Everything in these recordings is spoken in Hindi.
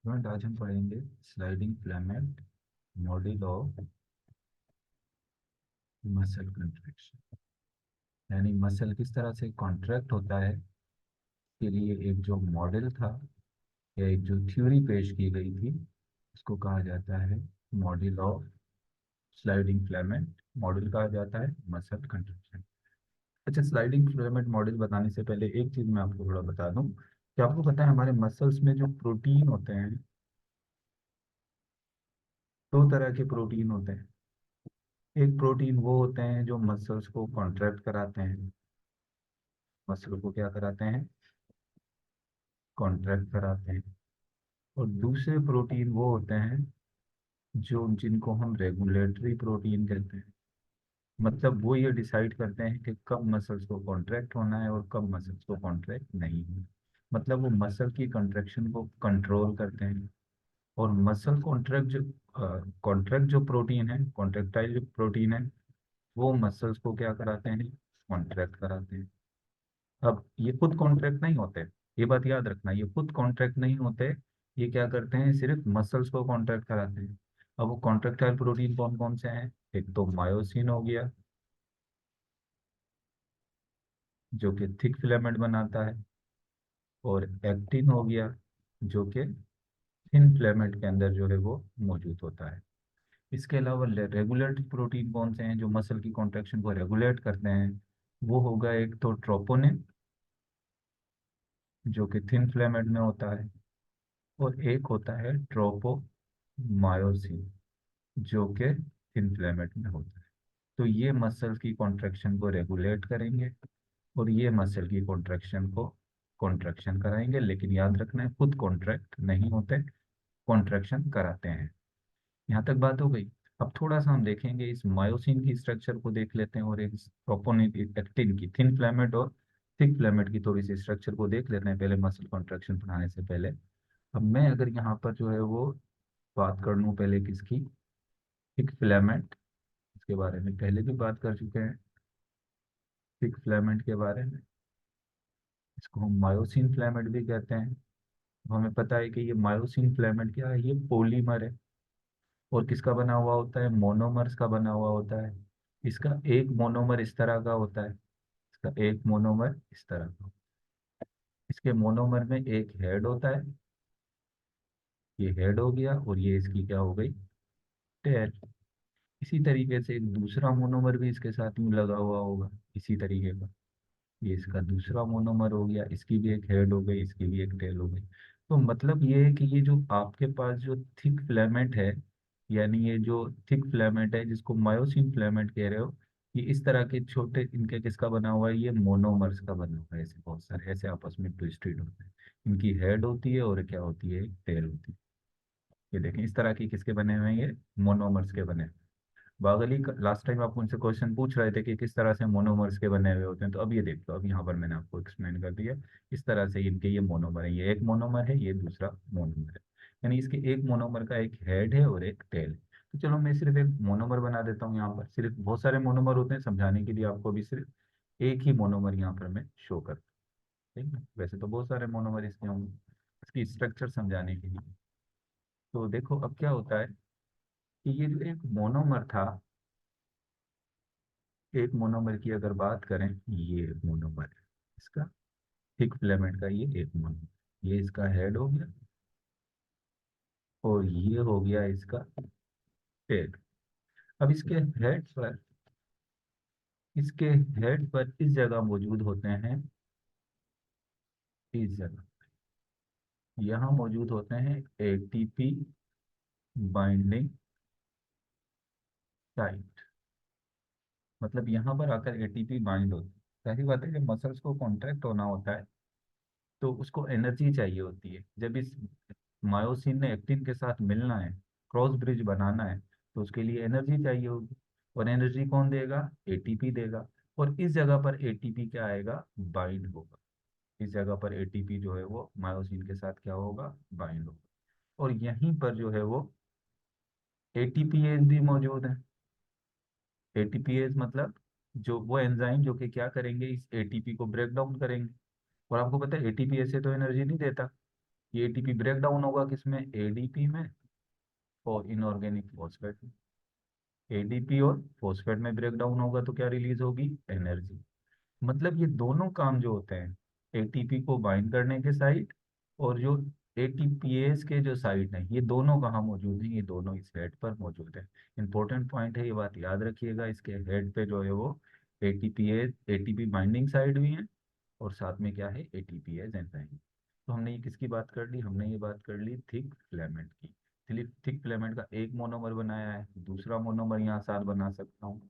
स्टूडेंट आज हम पढ़ेंगे sliding filament model of muscle contraction, यानी मसल किस तरह से कॉन्ट्रैक्ट होता है के लिए एक जो मॉडल था या एक जो थ्योरी पेश की गई थी उसको कहा जाता है model of sliding filament. Model कहा जाता है मसल कंट्रैक्शन। अच्छा, स्लाइडिंग फिलामेंट मॉडल बताने से पहले एक चीज़ मैं आपको थोड़ा बता दूं कि आपको पता है हमारे मसल्स में जो प्रोटीन होते हैं, दो तरह के प्रोटीन होते हैं। एक प्रोटीन वो होते हैं जो मसल्स को कॉन्ट्रैक्ट कराते हैं, मसल को क्या कराते हैं, कॉन्ट्रैक्ट कराते हैं। और दूसरे प्रोटीन वो होते हैं जो जिनको हम रेगुलेटरी प्रोटीन कहते हैं। मतलब वो ये डिसाइड करते हैं कि कब मसल्स को कॉन्ट्रैक्ट होना है और कब मसल्स को कॉन्ट्रैक्ट नहीं होना। मतलब वो मसल की कॉन्ट्रैक्शन को कंट्रोल करते हैं। और मसल कॉन्ट्रैक्ट जो प्रोटीन है, कॉन्ट्रैक्टाइल जो प्रोटीन है, वो मसल्स को क्या कराते हैं, कॉन्ट्रैक्ट कराते हैं। अब ये खुद कॉन्ट्रैक्ट नहीं होते, ये बात याद रखना, ये खुद कॉन्ट्रैक्ट नहीं होते। ये क्या करते हैं, सिर्फ मसल्स को कॉन्ट्रैक्ट कराते हैं। अब वो कॉन्ट्रैक्टाइल प्रोटीन कौन कौन से हैं? एक तो मायोसिन हो गया जो कि थिक फिलामेंट बनाता है, और एक्टिन हो गया जो कि थिन फिलामेंट के अंदर जो है वो मौजूद होता है। इसके अलावा रेगुलेटरी प्रोटीन कौन से हैं जो मसल की कॉन्ट्रैक्शन को रेगुलेट करते हैं? वो होगा एक तो ट्रोपोनिन जो कि थिन फिलामेंट में होता है, और एक होता है ट्रोपोमायोसिन जो कि इन्फ्लेमेट में होता है। तो ये मसल की कॉन्ट्रैक्शन को रेगुलेट करेंगे और ये मसल की कॉन्ट्रैक्शन को कॉन्ट्रैक्शन कराएंगे। लेकिन याद रखना है, खुद कॉन्ट्रैक्ट नहीं होते, कॉन्ट्रैक्शन कराते हैं। यहाँ तक बात हो गई। अब थोड़ा सा हम देखेंगे इस मायोसिन की स्ट्रक्चर को देख लेते हैं, और एक प्रोपोनिन एक्टिन की, थिन फिलामेंट और थिक फिलामेंट की थोड़ी सी स्ट्रक्चर को देख लेते हैं पहले, मसल कॉन्ट्रैक्शन पढ़ाने से पहले। अब मैं अगर यहाँ पर जो है वो बात कर लूँ पहले किसकी, थिक फिलामेंट, इसके बारे में पहले भी बात कर चुके हैं, थिक फिलामेंट के बारे में। इसको हम मायोसिन फिलामेंट भी कहते हैं। अब हमें पता है कि ये मायोसिन फिलामेंट क्या है, ये पॉलीमर है। और किसका बना हुआ होता है? मोनोमर्स का बना हुआ होता है। इसका एक मोनोमर इस तरह का होता है, इसका एक मोनोमर इस तरह का। इसके मोनोमर में एक हेड होता है, ये हेड हो गया, और ये इसकी क्या हो गई, टेल। इसी तरीके से एक दूसरा मोनोमर भी इसके साथ में लगा हुआ होगा इसी तरीके का, ये इसका दूसरा मोनोमर हो गया, इसकी भी एक हेड हो गई, इसकी भी एक टेल हो गई। तो मतलब ये है कि ये जो आपके पास जो थिक फिलामेंट है, यानी ये जो थिक फिलामेंट है जिसको मायोसिन फिलामेंट कह रहे हो, ये इस तरह के छोटे, इनके किसका बना हुआ है, ये मोनोमर्स का बना हुआ है। ऐसे बहुत सारे ऐसे आपस में ट्विस्टेड होते हैं। इनकी हेड होती है और क्या होती है, टेल होती है। ये देखें इस तरह की किसके बने हुए हैं, ये मोनोमर्स के बने हैं। बागली लास्ट टाइम आप उनसे क्वेश्चन पूछ रहे थे कि किस तरह से मोनोमर्स के बने हुए होते हैं, तो अब ये देख लो, अब यहाँ पर मैंने आपको एक्सप्लेन कर दिया। इस तरह से इनके ये मोनोमर है, ये एक मोनोमर है, ये दूसरा मोनोमर है। यानी इसके एक मोनोमर का एक हेड है और एक टेल है। तो चलो मैं सिर्फ एक मोनोमर बना देता हूँ यहाँ पर, सिर्फ बहुत सारे मोनोमर होते हैं, समझाने के लिए आपको भी सिर्फ एक ही मोनोमर यहाँ पर मैं शो करता हूँ। ठीक है, वैसे तो बहुत सारे मोनोमर इसके होंगे, इसकी स्ट्रक्चर समझाने के लिए। तो देखो अब क्या होता है कि ये जो एक मोनोमर था, एक मोनोमर की अगर बात करें, ये एक मोनोमर है इसका, थिक फिलामेंट का ये एक मोनोमर, ये इसका हेड हो गया और ये हो गया इसका टेल। अब इसके हेड पर इस जगह मौजूद होते हैं, इस जगह यहाँ मौजूद होते हैं एटीपी बाइंडिंग साइट। मतलब यहाँ पर आकर एटीपी बाइंड होता है। पहली बात है, जब मसल्स को कॉन्ट्रैक्ट होना होता है तो उसको एनर्जी चाहिए होती है। जब इस मायोसिन ने एक्टिन के साथ मिलना है, क्रॉस ब्रिज बनाना है, तो उसके लिए एनर्जी चाहिए होगी। और एनर्जी कौन देगा? एटीपी देगा। और इस जगह पर एटीपी क्या आएगा, बाइंड होगा। इस जगह पर एटीपी जो है वो मायोसिन के साथ क्या होगा, बाइंड होगा। और यहीं पर जो है वो एटीपीएज भी मौजूद है। एटीपीएज मतलब जो वो एंजाइम जो कि क्या करेंगे, इस एटीपी को ब्रेक डाउन करेंगे। और आपको पता है एटीपी ऐसे तो एनर्जी नहीं देता, ये एटीपी ब्रेक डाउन होगा किसमें, एडीपी में और इनऑर्गेनिक फॉस्फेट में। एडीपी और फॉस्फेट में ब्रेक डाउन होगा तो क्या रिलीज होगी, एनर्जी। मतलब ये दोनों काम जो होते हैं, एटीपी को बाइंड करने के साइड और जो एटीपीएस के जो साइड हैं, ये दोनों कहाँ मौजूद हैं, ये दोनों इस हेड पर मौजूद है। इंपॉर्टेंट पॉइंट है, ये बात याद रखिएगा, इसके हेड पे जो है वो एटीपीएस एटीपी बाइंडिंग साइड भी है और साथ में क्या है, एटीपीएस एंजाइम। तो हमने ये किसकी बात कर ली, हमने ये बात कर ली थिक फिलामेंट की। चलिए, थिक फिलामेंट का एक मोनोमर बनाया है, दूसरा मोनोमर यहाँ साथ बना सकता हूँ,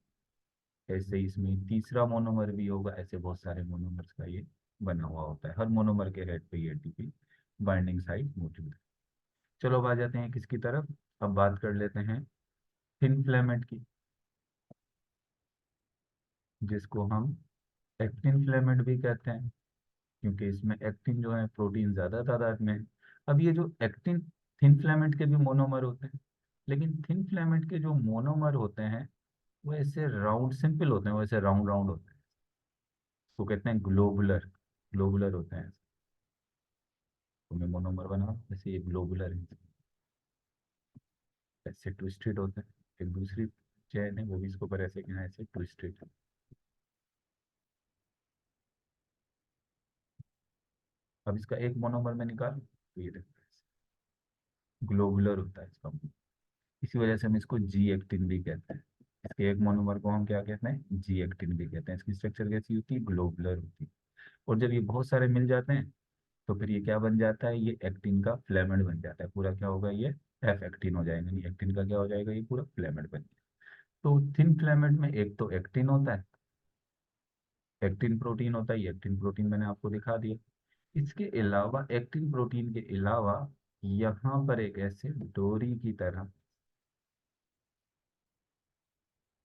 ऐसे ही इसमें तीसरा मोनोमर भी होगा, ऐसे बहुत सारे मोनोमर्स का ये बना हुआ होता है। हर मोनोमर के हेड पे ये एटीपी बाइंडिंग साइट मौजूद है। चलो अब आ जाते हैं किसकी तरफ, अब बात कर लेते हैं थिन फिलामेंट की, जिसको हम एक्टिन फिलामेंट भी कहते हैं, क्योंकि इसमें एक्टिन जो है प्रोटीन ज्यादा तादाद में है। अब ये जो एक्टिन, थिन फिलामेंट के भी मोनोमर होते हैं, लेकिन थिन फिलामेंट के जो मोनोमर होते हैं वो ऐसे राउंड सिंपल होते हैं, वैसे राउंड राउंड होते हैं, तो कहते हैं ग्लोबुलर, ग्लोबुलर होते हैं। तो मैं मोनोमर बना जैसे ये ग्लोबुलर है, ऐसे ट्विस्टेड होते हैं। एक दूसरी चेन है वो भी इसके ऊपर ऐसे क्या है, ऐसे ट्विस्टेड। अब इसका एक मोनोमर में निकाल तो ये देखो ग्लोबुलर होता है इसका। इसी वजह से हम इसको जी एक्टिन भी कहते हैं। इसके एक मोनोमर को हम क्या कहते हैं, जी एक्टिन भी कहते हैं। इसकी स्ट्रक्चर कैसी होती है, ग्लोबुलर होती है। और जब ये बहुत सारे मिल जाते हैं तो फिर ये क्या बन जाता है, ये एक्टिन का फिलामेंट बन जाता है पूरा। क्या होगा, ये एफ एक्टिन हो जाएगा, नहीं एक्टिन का क्या हो जाएगा, ये पूरा फिलामेंट बन जाएगा। तो थिन फिलामेंट में एक तो एक्टिन होता है, एक्टिन प्रोटीन होता है, ये एक्टिन प्रोटीन मैंने आपको दिखा दिया। इसके अलावा एक्टिन प्रोटीन के अलावा यहाँ पर एक ऐसे डोरी की तरह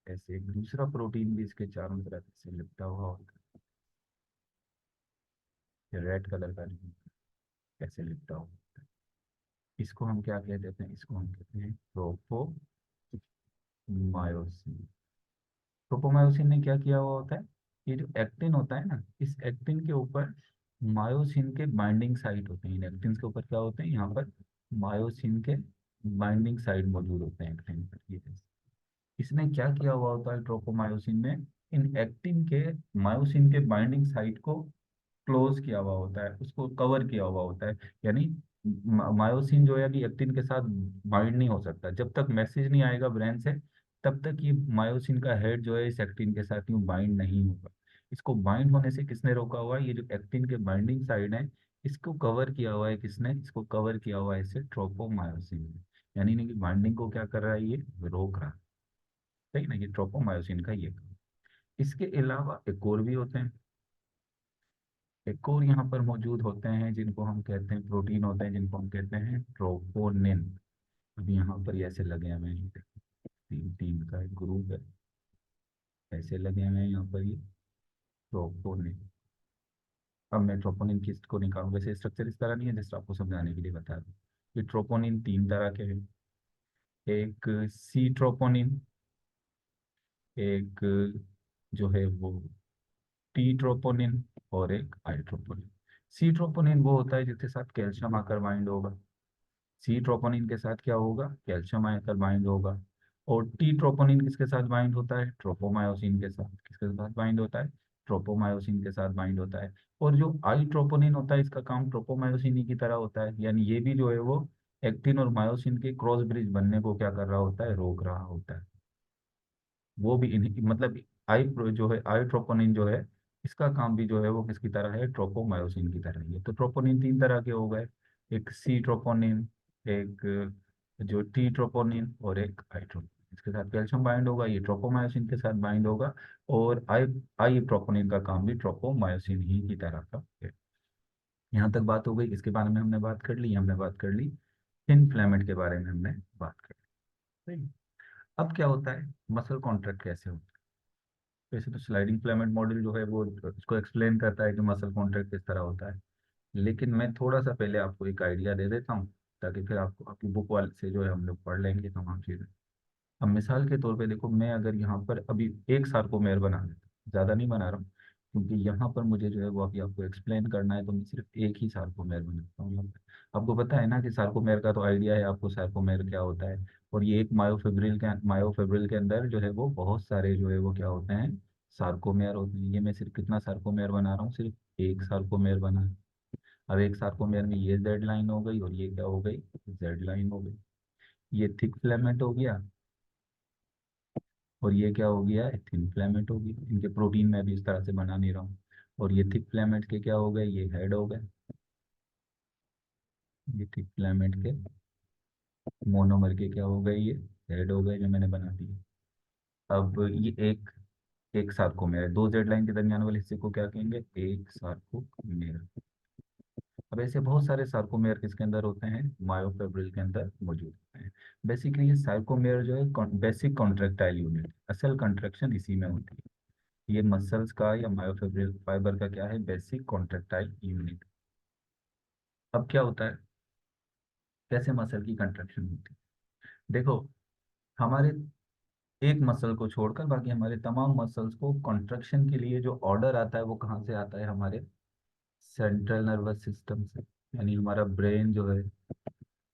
ऐसे एक दूसरा प्रोटीन भी इसके चारों तरफ से लिपटा हुआ होता है, रेड कलर का ऐसे लिपटा हुआ होता है। इसको हम क्या कह देते हैं, इसको हम कहते हैं ट्रोपोमायोसिन। ट्रोपोमायोसिन ने क्या किया हुआ होता है, ये जो एक्टिन होता है ना, इस एक्टिन के ऊपर मायोसिन के बाइंडिंग साइट होते हैं। इन एक्टिन के ऊपर क्या होते हैं, यहाँ पर मायोसिन के बाइंडिंग साइट मौजूद होते हैं एक्टिन पर। ये इसने क्या किया हुआ होता है, ट्रोपोमायोसिन ने इन एक्टिन के मायोसिन के बाइंडिंग साइट को क्लोज किया हुआ होता है, उसको कवर किया हुआ होता है। यानी मायोसिन जो है कि एक्टिन के साथ बाइंड नहीं हो सकता, जब तक मैसेज नहीं आएगा ब्रेन से तब तक ये मायोसिन का हेड जो है इस एक्टिन के साथ यूं बाइंड नहीं होगा। इसको बाइंड होने से किसने रोका हुआ है, ये जो एक्टिन के बाइंडिंग साइड है इसको कवर किया हुआ है किसने, इसको कवर किया हुआ है इसे ट्रोपोमायोसिन ने। यानी नहीं कि बाइंडिंग को क्या कर रहा है, ये रोक रहा है। सही ना, ये ट्रोपोमायोसिन का ये काम। इसके अलावा एक और भी होते हैं, एक और यहाँ पर मौजूद होते हैं जिनको हम कहते हैं प्रोटीन होते हैं, जिनको हम कहते हैं ट्रोपोनिन। अब यहाँ पर ये ऐसे लगे हुए हैं, तीन तीन का एक ग्रुप है, ऐसे लगे हुए हैं यहाँ पर ये ट्रोपोनिन। अब मैं ट्रोपोनिन किस को निकालूं, वैसे स्ट्रक्चर इस तरह नहीं है, जस्ट आपको समझाने के लिए बता दूं। ये ट्रोपोनिन तीन तरह के हैं, एक सी ट्रोपोनिन, एक जो है वो टी ट्रोपोनिन, और एक आई ट्रोपोनिन। सी ट्रोपोनिन वो होता है जिसके साथ कैल्शियम आकर बाइंड होगा, सी ट्रोपोनिन के साथ क्या होगा, कैल्शियम आकर बाइंड होगा। और टी ट्रोपोनिन किसके साथ बाइंड होता है, ट्रोपोमायोसिन के साथ। किसके साथ बाइंड होता है, ट्रोपोमायोसिन के साथ बाइंड होता है। और जो आई ट्रोपोनिन होता है इसका काम ट्रोपोमायोसिन ही की तरह होता है, यानी ये भी जो है वो एक्टिन और मायोसिन के क्रॉस ब्रिज बनने को क्या कर रहा होता है, रोक रहा होता है। वो भी इन्हीं मतलब जो है आई ट्रोपोनिन जो है इसका काम भी जो है वो किसकी तरह है, ट्रोपोमायोसिन की तरह ही है। तो ट्रोपोनिन तीन तरह के हो गए, एक सी ट्रोपोनिन, एक जो टी ट्रोपोनिन, और एक आई ट्रोपोनिन। इसके साथ कैल्शियम बाइंड होगा, ये ट्रोपोमायोसिन के साथ बाइंड होगा। और आई आई ट्रोपोनिन का काम भी ट्रोपोमायोसिन ही की तरह का है। यहाँ तक बात हो गई, इसके बारे में हमने बात कर ली, हमने बात कर ली थिन फिलामेंट के बारे में हमने बात कर ली। सही। अब क्या होता है, मसल कॉन्ट्रैक्ट कैसे होता है। वैसे तो स्लाइडिंग फिलामेंट मॉडल जो है वो इसको एक्सप्लेन करता है कि मसल कॉन्ट्रैक्ट किस तरह होता है, लेकिन मैं थोड़ा सा पहले आपको एक आइडिया दे देता हूँ, ताकि फिर आपको आपकी बुक वाले से जो है हम लोग पढ़ लेंगे तमाम चीज़ें। अब मिसाल के तौर पे देखो, मैं अगर यहाँ पर अभी एक सार्कोमेर बना देता हूँ, ज़्यादा नहीं बना रहा हूँ, क्योंकि यहाँ पर मुझे जो है वो अभी आपको एक्सप्लेन करना है, तो मैं सिर्फ एक ही सार्कोमेर बनाता हूँ यहाँ पर। आपको पता है ना कि सार्कोमेर का तो आइडिया है आपको, सार्कोमेर क्या होता है। और ये एक मायोफिब्रिल के अंदर जो है वो बहुत सारे जो है वो क्या होते हैं, सार्कोमेर होते हैं। ये मैं सिर्फ कितना सार्कोमेर बना रहा हूँ, सिर्फ एक सार्कोमेर बना है। अब एक सार्कोमेर में ये जेड लाइन हो गई और ये क्या हो गई, जेड लाइन हो गई। ये थिक फिलामेंट हो गया और ये क्या हो गया, थिन फिलामेंट हो गया। इनके प्रोटीन मैं भी इस तरह से बना नहीं रहा हूँ। और ये थिक फिलामेंट के क्या हो गए, ये हेड हो गए। ये थिक फिलामेंट के मोनोमर के क्या हो गए, ये हेड हो गए जो मैंने बना दिए। अब ये एक सार्कोमेर है, दो जेड लाइन के दरमियान वाले हिस्से को क्या कहेंगे, एक सार्कोमेर। अब ऐसे बहुत सारे सार्कोमेर किसके अंदर होते हैं, मायोफिब्रिल के अंदर मौजूद होते हैं। बेसिकली ये सार्कोमेर जो है बेसिक कॉन्ट्रेक्टाइल यूनिट, असल कंट्रैक्शन इसी में होती है। ये मसल्स का या मायोफिब्रिल फाइबर का क्या है, बेसिक कॉन्ट्रेक्टाइल यूनिट। अब क्या होता है, कैसे मसल की कंट्रैक्शन होती है। देखो, हमारे एक मसल को छोड़कर बाकी हमारे तमाम मसल्स को कॉन्ट्रैक्शन के लिए जो ऑर्डर आता है वो कहाँ से आता है, हमारे सेंट्रल नर्वस सिस्टम से। यानी हमारा ब्रेन जो है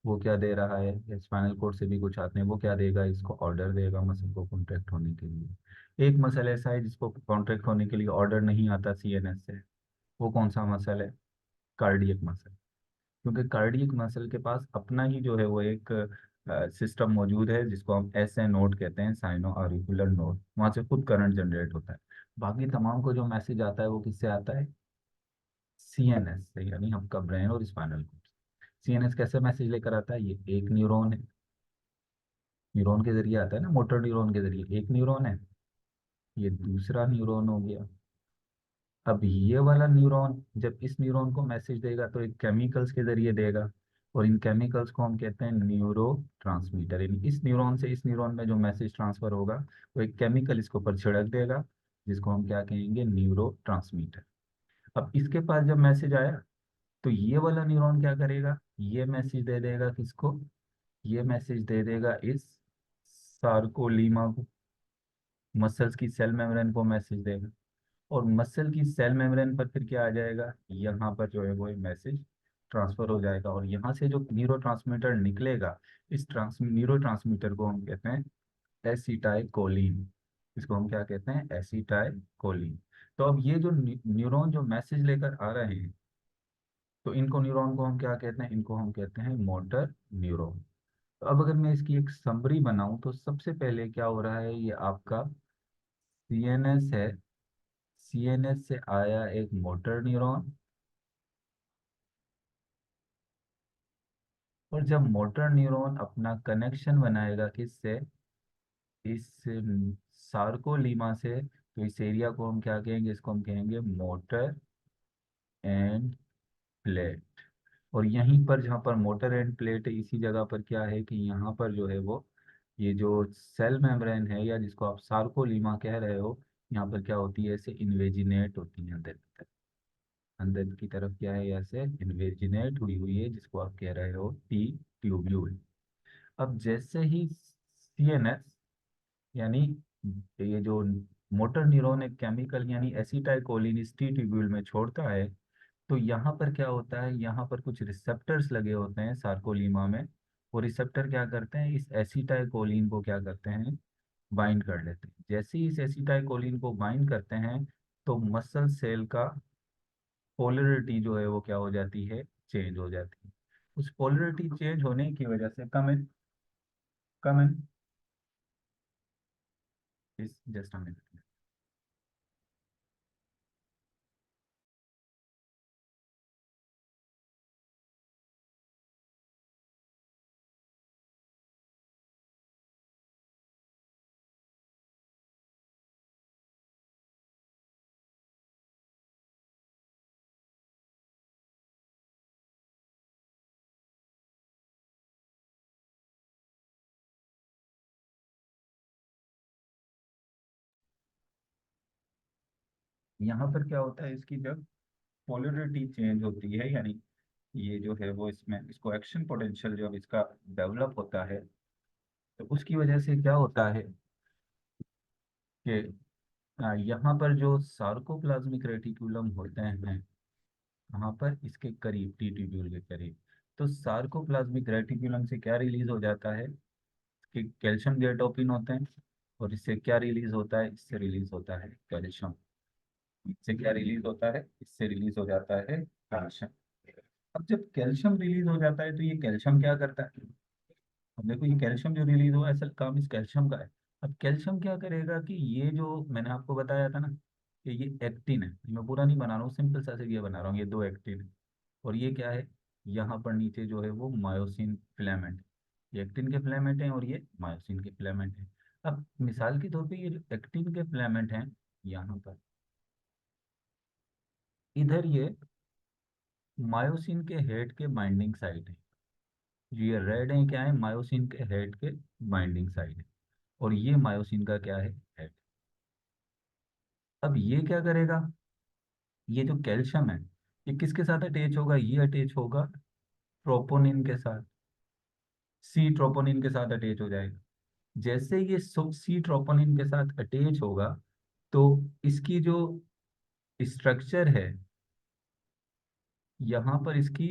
वो क्या दे रहा है, या स्पाइनल कोड से भी कुछ आते हैं, वो क्या देगा, इसको ऑर्डर देगा मसल को कॉन्ट्रैक्ट होने के लिए। एक मसल ऐसा है जिसको कॉन्ट्रैक्ट होने के लिए ऑर्डर नहीं आता सीएनएस से। वो कौन सा मसल है, कार्डियक मसल। क्योंकि कार्डियक मसल के पास अपना ही जो है वो एक सिस्टम मौजूद है जिसको हम एस ए नोड कहते हैं, साइनो ऑरिकुलर नोड। वहाँ से खुद करंट जनरेट होता है। बाकी तमाम को जो मैसेज आता है वो किससे आता है, सीएनएस से, यानी आपका ब्रेन और स्पाइनल कोड। सीएनएस कैसे मैसेज लेकर आता है, ये एक न्यूरॉन है, न्यूरॉन के जरिए आता है ना, मोटर न्यूरॉन के जरिए। एक न्यूरॉन है, ये दूसरा न्यूरॉन हो गया। अब ये वाला न्यूरॉन जब इस न्यूरॉन को मैसेज देगा तो एक केमिकल्स के जरिए देगा। और इन केमिकल्स को हम कहते हैं न्यूरो ट्रांसमीटर। यानी इस न्यूरॉन से इस न्यूरॉन में जो मैसेज ट्रांसफर होगा वो एक केमिकल इसके ऊपर छिड़क देगा, जिसको हम क्या कहेंगे, न्यूरो ट्रांसमीटर। अब इसके पास जब मैसेज आया तो ये वाला न्यूरॉन क्या करेगा, ये मैसेज दे देगा किसको, ये मैसेज दे देगा इस सार्कोलीमा को, मसल्स की सेल मेम्ब्रेन को मैसेज देगा। और मसल की सेल मेम्ब्रेन पर फिर क्या आ जाएगा, यहाँ पर जो है वो मैसेज ट्रांसफर हो जाएगा। और यहाँ से जो न्यूरो ट्रांसमीटर निकलेगा, इस न्यूरो ट्रांसमीटर को हम कहते हैं एसिटाइलकोलिन। इसको हम क्या कहते हैं, एसिटाइलकोलिन। तो अब ये जो न्यूरॉन जो मैसेज लेकर आ रहे हैं, तो इनको न्यूरॉन को हम क्या कहते हैं, इनको हम कहते हैं मोटर न्यूरॉन। तो अब अगर मैं इसकी एक समरी बनाऊं तो सबसे पहले क्या हो रहा है, ये आपका सीएनएस है। सीएनएस से आया एक मोटर न्यूरॉन। और जब मोटर न्यूरॉन अपना कनेक्शन बनाएगा किससे, इस सार्कोलीमा से, तो इस एरिया को हम क्या कहेंगे, इसको हम कहेंगे मोटर एंड प्लेट। और यहीं पर जहाँ पर मोटर एंड प्लेट है, इसी जगह पर क्या है कि यहाँ पर जो है वो ये जो सेल मेम्ब्रेन है या जिसको आप सार्कोलीमा कह रहे हो, यहाँ पर क्या होती है, ऐसे इन्वेजिनेट होती है अंदर की तरफ। अंदर की तरफ क्या है, ऐसे इन्वेजिनेट हुई हुई है, जिसको आप कह रहे हो टी ट्यूब्यूल। अब जैसे ही सीएनएस, यानी ये जो मोटर न्यूरॉन एक केमिकल यानी एसिटाइलकोलिन इस टी ट्यूब्यूल में छोड़ता है, तो यहाँ पर क्या होता है, यहाँ पर कुछ रिसेप्टर्स लगे होते हैं सार्कोलीमा में। वो रिसेप्टर क्या करते हैं, इस एसिटाइलकोलिन को क्या करते हैं, बाइंड कर लेते हैं। जैसे ही इस एसिटाइलकोलिन को बाइंड करते हैं तो मसल सेल का पोलरिटी जो है वो क्या हो जाती है, चेंज हो जाती है। उस पोलरिटी चेंज होने की वजह से, कम इन इस जस्ट हमें, यहाँ पर क्या होता है, इसकी जब पोलरिटी चेंज होती है, यानी ये जो है वो इसमें इसको एक्शन पोटेंशियल जब इसका डेवलप होता है, तो उसकी वजह से क्या होता है कि यहाँ पर जो सार्कोप्लाज्मिक रेटिकुलम होते हैं, यहाँ पर इसके करीब टी ट्यूब्यूल के करीब, तो सार्कोप्लाज्मिक रेटिकुलम से क्या रिलीज हो जाता है कि कैल्शियम गेटोपिन होते हैं, और इससे क्या रिलीज होता है, इससे रिलीज होता है कैल्शियम। इससे क्या रिलीज होता है, इससे रिलीज हो जाता है कैल्शियम। अब जब कैल्शियम रिलीज हो जाता है तो ये कैल्शियम क्या करता है, अब देखो ये कैल्शियम जो रिलीज हुआ है, असल काम इस कैल्शियम का है। अब कैल्शियम क्या करेगा कि ये जो मैंने आपको बताया था ना कि ये एक्टिन है, मैं पूरा नहीं बना रहा हूँ, सिंपल सा ये बना रहा हूँ, ये दो एक्टिन है। और ये क्या है, यहाँ पर नीचे जो है वो मायोसिन फिलामेंट, ये एक्टिन के फिलामेंट हैं और ये मायोसिन के फिलामेंट हैं। अब मिसाल के तौर पे ये जो एक्टिन के फिलामेंट हैं यहाँ पर, इधर ये मायोसिन के हेड के बाइंडिंग साइट है, जो ये रेड है क्या है, मायोसिन के हेड के बाइंडिंग साइट है, और ये मायोसिन का क्या है, हेड। अब ये क्या करेगा, ये जो कैल्शियम है ये किसके साथ अटैच होगा, ये अटैच होगा ट्रोपोनिन के साथ, सी ट्रोपोनिन के साथ अटैच हो जाएगा। जैसे ये सी ट्रोपोनिन के साथ अटैच होगा तो इसकी जो स्ट्रक्चर है, यहाँ पर इसकी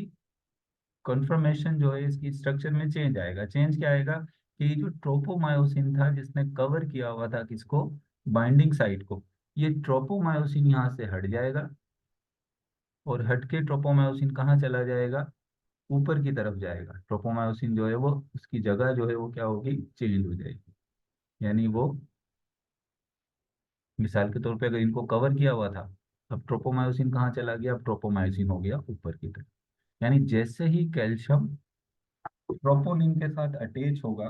कन्फर्मेशन जो है, इसकी स्ट्रक्चर में चेंज आएगा। चेंज क्या आएगा कि ये जो ट्रोपोमायोसिन था जिसने कवर किया हुआ था किसको, बाइंडिंग साइट को, ये ट्रोपोमायोसिन यहाँ से हट जाएगा, और हट के ट्रोपोमायोसिन कहाँ चला जाएगा, ऊपर की तरफ जाएगा। ट्रोपोमायोसिन जो है वो उसकी जगह जो है वो क्या होगी, चेंज हो जाएगी। यानी वो मिसाल के तौर पे अगर इनको कवर किया हुआ था, अब ट्रोपोमायोसिन कहाँ चला गया, अब ट्रोपोमायोसिन हो गया ऊपर की तरफ। यानी जैसे ही कैल्शियम ट्रोपोनिन के साथ अटैच होगा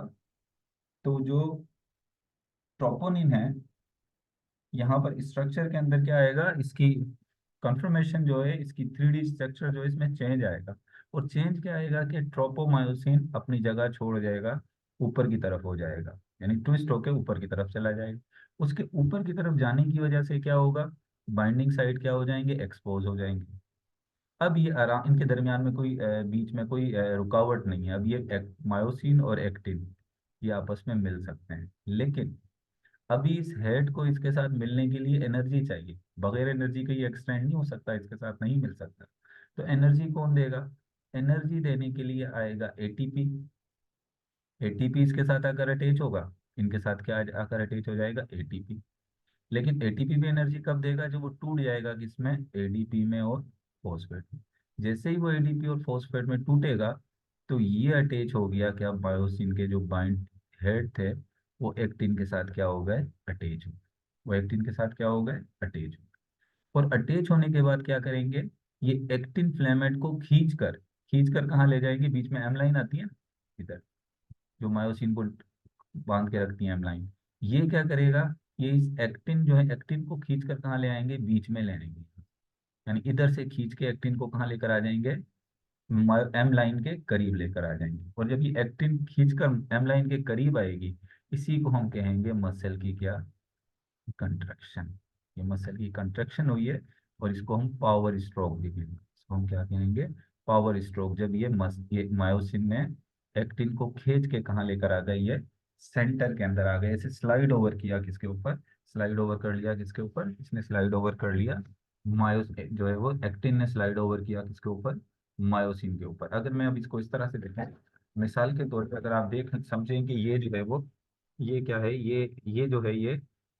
तो जो ट्रोपोनिन है यहाँ पर स्ट्रक्चर के अंदर क्या आएगा, इसकी कंफर्मेशन जो है, इसकी 3D स्ट्रक्चर जो है इसमें चेंज आएगा। और चेंज क्या आएगा कि ट्रोपोमायोसिन अपनी जगह छोड़ जाएगा, ऊपर की तरफ हो जाएगा, यानी ट्विस्ट होकर ऊपर की तरफ चला जाएगा। उसके ऊपर की तरफ जाने की वजह से क्या होगा, बाइंडिंग साइड क्या हो जाएंगे, एक्सपोज हो जाएंगे। अब ये आराम, इनके दरमियान में कोई बीच में कोई रुकावट नहीं है। अब ये मायोसिन और एक्टिन ये आपस में मिल सकते हैं, लेकिन अभी इस हेड को इसके साथ मिलने के लिए एनर्जी चाहिए, बगैर एनर्जी के ये एक्सटेंड नहीं हो सकता, इसके साथ नहीं मिल सकता। तो एनर्जी कौन देगा, एनर्जी देने के लिए आएगा एटीपी। एटीपी इसके साथ आकर अटैच होगा, इनके साथ क्या आकर अटैच हो जाएगा, एटीपी। लेकिन एटीपी भी एनर्जी कब देगा, जब वो टूट जाएगा किसमें, एडीपी में और फॉस्फेट में। जैसे ही वो एडीपी और फॉस्फेट में टूटेगा तो ये अटैच हो गया क्या, बायोसिन के जो बाइंड हेड थे वो एक्टिन के साथ क्या हो गए, अटैच हो, वो एक्टिन के साथ क्या हो गए, अटैच हो। और अटैच होने के बाद क्या करेंगे, ये एक्टिन फिलामेंट को खींच कर कहाँ ले जाएंगे, बीच में एम लाइन आती है ना, इधर जो मायोसिन को बांध के रखती है एम लाइन, ये क्या करेगा, ये इस एक्टिन जो है, एक्टिन को खींच कर कहाँ ले आएंगे, बीच में ले आएंगे। यानी इधर से खींच के एक्टिन को कहाँ लेकर आ जाएंगे, एम लाइन के करीब लेकर आ जाएंगे। और जब ये एक्टिन खींचकर एम लाइन के करीब आएगी, इसी को हम कहेंगे मसल की क्या, कंट्रक्शन। ये मसल की कंट्रक्शन हुई है, और इसको हम पावर स्ट्रोक भी कहेंगे। इसको हम क्या कहेंगे, पावर स्ट्रोक। जब ये मायोसिन ने एक्टिन को खींच के कहाँ लेकर आ गए, ये सेंटर के अंदर आ गए, ऐसे स्लाइड ओवर किया किसके ऊपर, स्लाइड ओवर कर लिया किसके ऊपर, इसने स्लाइड ओवर कर लिया मायोस जो है वो एक्टिन ने स्लाइड ओवर किया किसके ऊपर, मायोसिन के ऊपर। अगर मैं अब इसको इस तरह से देखूं, मिसाल के तौर पर अगर आप देख समझें कि ये जो है वो, ये क्या है, ये जो है ये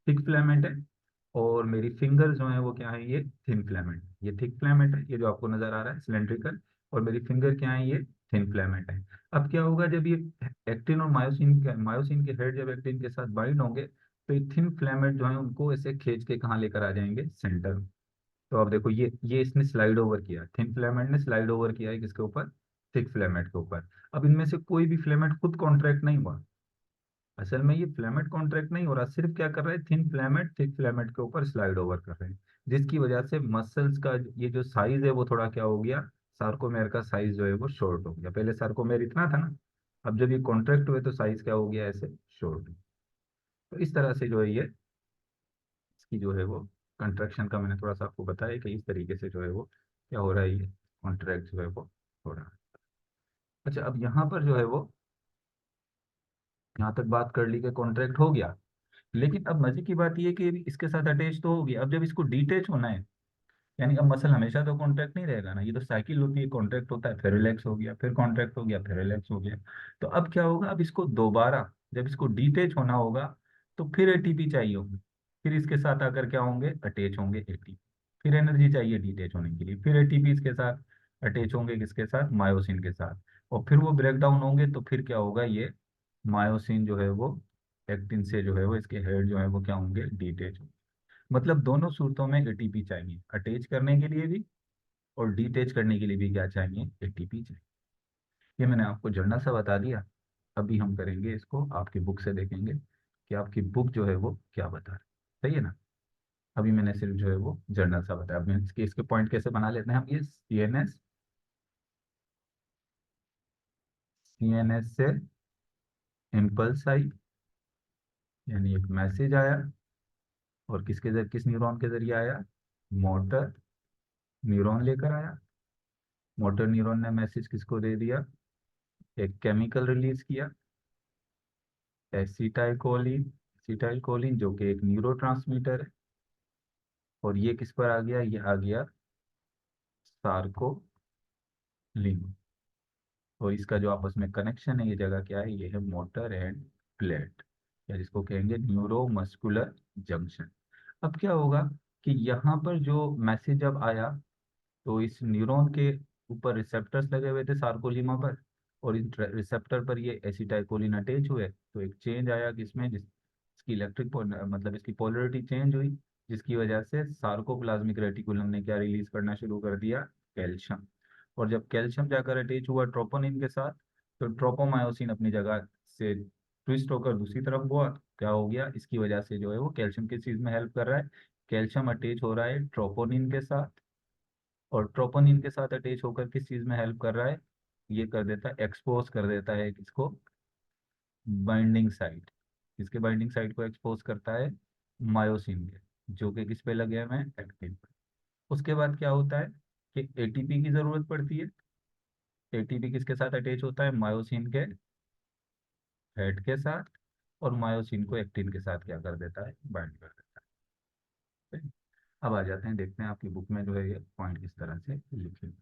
थिक फिलामेंट है, और मेरी फिंगर जो है वो क्या है, ये थिन फिलामेंट। ये थिक फिलामेंट है, ये जो आपको नजर आ रहा है सिलेंड्रिकल, और मेरी फिंगर क्या है, ये थिन फिलामेंट है। अब क्या होगा, जब ये एक्टिन और मायोसिन के हेड जब एक्टिन के साथ बाइंड होंगे तो ये थिन फिलामेंट जो है उनको ऐसे खींच के कहाँ लेकर आ जाएंगे, सेंटर। तो अब देखो ये इसने स्लाइड ओवर किया, थिन फिलामेंट ने स्लाइड ओवर किया है किसके ऊपर, थिक फिलामेंट के ऊपर। अब इनमें से कोई भी फिलामेंट खुद कॉन्ट्रैक्ट नहीं हुआ, असल में ये फिलामेंट कॉन्ट्रैक्ट नहीं हो रहा, सिर्फ क्या कर रहे हैं, थिन फिलामेंट थिक फिलामेंट के ऊपर स्लाइड ओवर कर रहे हैं, जिसकी वजह से मसल्स का ये जो साइज है वो थोड़ा क्या हो गया, सार्कोमेर का साइज जो है वो शॉर्ट हो गया। पहले सार्कोमेर इतना था ना, अब जब ये कॉन्ट्रैक्ट हुए तो साइज क्या हो गया, ऐसे शॉर्ट। तो इस तरह से जो है ये इसकी जो है वो कंट्रैक्शन का मैंने थोड़ा सा आपको बताया कि इस तरीके से जो है वो क्या हो रहा है, ये कॉन्ट्रैक्ट जो है वो हो रहा है। अच्छा, अब यहाँ पर जो है वो, यहाँ तक बात कर ली कि कॉन्ट्रैक्ट हो गया, लेकिन अब मजे की बात यह है कि इसके साथ अटैच तो हो गया, अब जब इसको डिटैच होना है यानी अब मसल हमेशा तो कॉन्ट्रैक्ट नहीं रहेगा ना, ये तो साइकिल होती है, कॉन्ट्रैक्ट होता है फिर रिलैक्स हो गया, फिर कॉन्ट्रैक्ट हो गया, फिर रिलैक्स हो गया। तो अब क्या होगा, अब इसको दोबारा जब इसको डिटेच होना होगा तो फिर एटीपी चाहिए होगी, फिर इसके साथ आकर क्या होंगे, अटैच होंगे एटीपी, फिर एनर्जी चाहिए डिटेच होने के लिए, फिर एटीपी इसके साथ अटैच होंगे, किसके साथ, मायोसिन के साथ, और फिर वो ब्रेक डाउन होंगे तो फिर क्या होगा, ये मायोसिन जो है वो एक्टिन से जो है वो इसके हेड जो है वो क्या होंगे, डिटेच होंगे। मतलब दोनों सूरतों में एटीपी चाहिए, अटैच करने के लिए भी और डिटैच करने के लिए भी क्या चाहिए, एटीपी चाहिए। ये मैंने आपको जर्नल सा बता दिया। अभी हम करेंगे इसको आपकी बुक से, देखेंगे कि आपकी बुक जो है वो क्या बता रही, सही है ना। अभी मैंने सिर्फ जो है वो जर्नल सा बताया, अभी इसके पॉइंट कैसे बना लेते हैं हम, ये सीएनएस से इम्पल्स आई, यानी एक मैसेज आया, और किसके जरिए, किस न्यूरॉन के जरिए आया, मोटर न्यूरॉन लेकर आया। मोटर न्यूरॉन ने मैसेज किसको दे दिया, एक केमिकल रिलीज किया, एसिटाइलकोलिन, एसिटाइलकोलिन जो कि एक न्यूरोट्रांसमीटर है, और ये किस पर आ गया, ये आ गया सार्कोलिन। और इसका जो आपस में कनेक्शन है, ये जगह क्या है, ये है मोटर एंड प्लेट, या जिसको कहेंगे न्यूरो मस्कुलर जंक्शन। अब क्या होगा कि यहाँ पर जो मैसेज जब आया तो इस न्यूरॉन के ऊपर रिसेप्टर्स लगे हुए थे सार्कोलिमा पर, और इन रिसेप्टर पर ये एसिटाइलकोलिन अटैच हुए, तो एक चेंज आया किसमें, इसकी इलेक्ट्रिक मतलब इसकी पोलरिटी चेंज हुई, जिसकी वजह से सार्कोप्लाज्मिक रेटिकुलम ने क्या रिलीज करना शुरू कर दिया, कैल्शियम। और जब कैल्शियम जाकर अटैच हुआ ट्रोपोनिन के साथ, तो ट्रोपोमायोसिन अपनी जगह से ट्विस्ट होकर दूसरी तरफ हुआ, क्या हो गया, इसकी वजह से जो है वो कैल्शियम किस चीज में हेल्प कर रहा है, कैल्शियम अटैच हो रहा है ट्रोपोनिन के साथ, और ट्रोपोनिन के साथ अटैच होकर किस चीज में हेल्प कर रहा है, ये कर देता है, एक्सपोज कर देता है किसको, बाइंडिंग साइट। किसके बाइंडिंग साइट को एक्सपोज करता है, मायोसिन के, जो कि किस पे लगे हुए हैं, एक्टिन पे। उसके बाद क्या होता है कि एटीपी की जरूरत पड़ती है, एटीपी किसके साथ अटैच होता है, मायोसिन के हेड के साथ, और मायोसिन को एक्टिन के साथ क्या कर देता है, बाइंड कर देता है। अब आ जाते हैं, देखते हैं आपकी बुक में जो है ये पॉइंट किस तरह से लिखे हैं।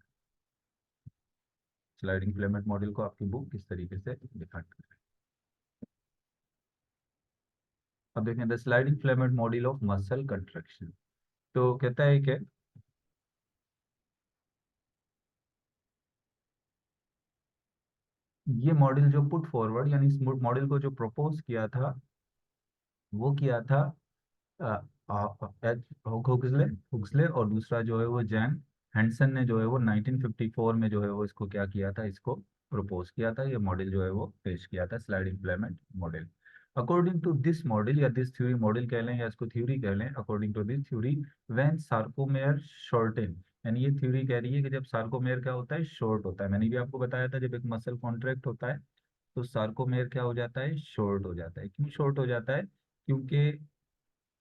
स्लाइडिंग फिलामेंट मॉडल को आपकी बुक किस तरीके से डिफाइन कर रही है। अब देखें, the sliding filament model of muscle contraction. तो कहता है कि ये मॉडल जो पुट फॉरवर्ड, यानी इस मॉडल को जो प्रपोज किया था, वो किया था हुक्सले, हुक्सले, और दूसरा जो है वो जैन हैंडसन ने जो है वो 1954 में जो है वो इसको क्या किया था, इसको प्रपोज किया था, ये मॉडल जो है वो पेश किया था, sliding filament model. According to this model, या दिस थ्योरी मॉडल कह लें या इसको थ्योरी कह लें, according to this theory, when sarcomere shorten, यानी ये थ्योरी कह रही है कि जब सार्कोमेयर क्या होता है, शॉर्ट होता है। मैंने भी आपको बताया था, जब एक मसल कॉन्ट्रैक्ट होता है तो सार्कोमेयर क्या हो जाता है, शॉर्ट हो जाता है। क्यों शॉर्ट हो जाता है, क्योंकि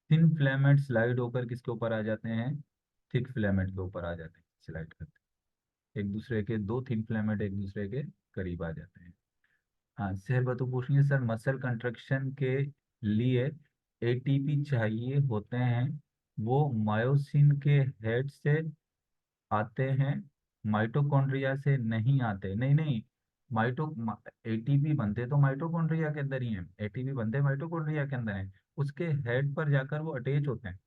थिन फिलामेंट स्लाइड होकर किसके ऊपर आ जाते हैं, थिक फिलामेंट के ऊपर आ जाते हैं, स्लाइड करते हैं, एक दूसरे के दो थिन फिलामेंट एक दूसरे के करीब आ जाते हैं। हाँ, शेर बतू पूछ रही है, सर मसल कंट्रक्शन के लिए एटीपी चाहिए होते हैं, वो मायोसिन के हेड से आते हैं, माइटोकॉन्ड्रिया से नहीं आते। नहीं नहीं, माइटो एटीपी बनते तो माइटोकॉन्ड्रिया के अंदर ही हैं, एटीपी बनते माइटोकॉन्ड्रिया के अंदर हैं, उसके हेड पर जाकर वो अटैच होते हैं,